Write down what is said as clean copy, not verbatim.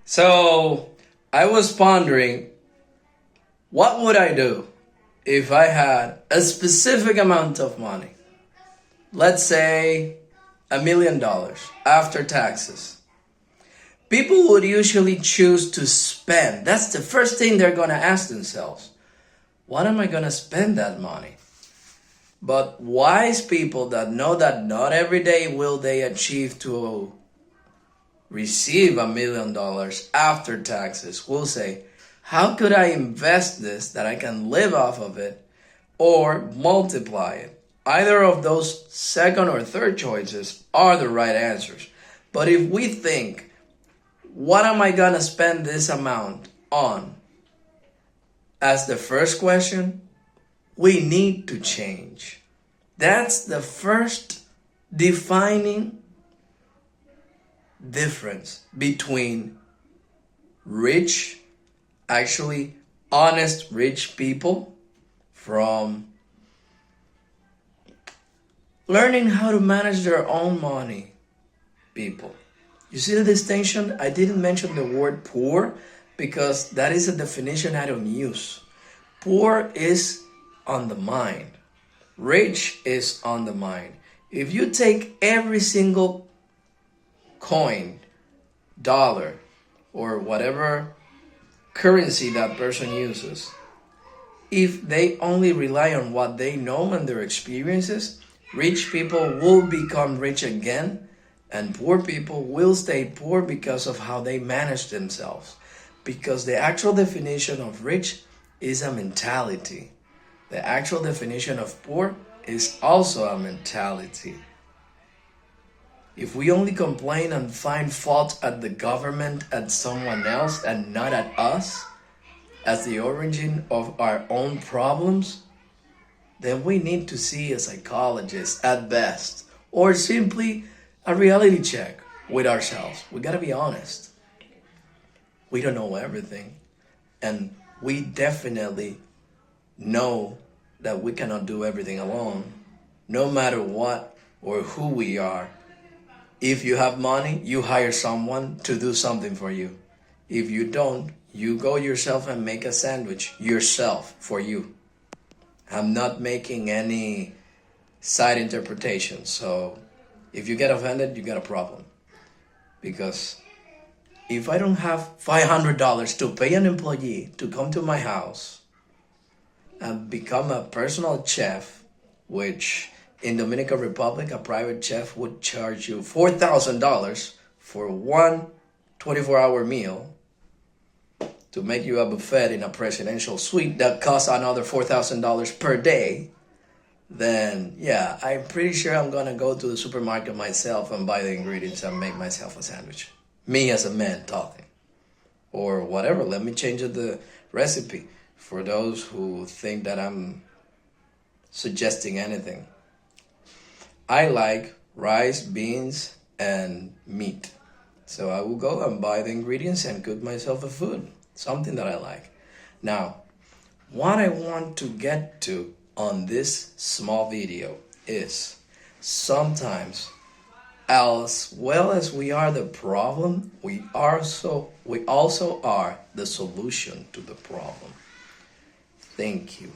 So I was pondering, what would I do if I had a specific amount of money? Let's say $1 million after taxes. People would usually choose to spend. That's the first thing they're going to ask themselves. What am I going to spend that money? But wise people that know that not every day will they achieve to receive $1 million after taxes will say, how could I invest this that I can live off of it or multiply it? Either of those second or third choices are the right answers. But if we think, what am I gonna spend this amount on? As the first question, we need to change. That's the first defining difference between rich, actually honest rich people from learning how to manage their own money people. You see the distinction? I didn't mention the word poor because that is a definition I don't use. Poor is on the mind. Rich is on the mind. If you take every single coin, dollar, or whatever currency that person uses, if they only rely on what they know and their experiences, rich people will become rich again, and poor people will stay poor because of how they manage themselves. Because the actual definition of rich is a mentality. The actual definition of poor is also a mentality. If we only complain and find fault at the government, at someone else, and not at us, as the origin of our own problems, then we need to see a psychologist at best, or simply a reality check with ourselves. We gotta be honest. We don't know everything, and we definitely know that we cannot do everything alone, no matter what or who we are. If you have money, you hire someone to do something for you. If you don't, you go yourself and make a sandwich yourself for you. I'm not making any side interpretation. So if you get offended, you got a problem. Because if I don't have $500 to pay an employee to come to my house and become a personal chef, which in Dominican Republic, a private chef would charge you $4,000 for one 24-hour meal to make you a buffet in a presidential suite that costs another $4,000 per day, then yeah, I'm pretty sure I'm gonna go to the supermarket myself and buy the ingredients and make myself a sandwich. Me as a man talking. Or whatever, let me change the recipe for those who think that I'm suggesting anything. I like rice, beans, and meat. So I will go and buy the ingredients and cook myself a food, something that I like. Now, what I want to get to on this small video is sometimes, as well as we are the problem, we also are the solution to the problem. Thank you.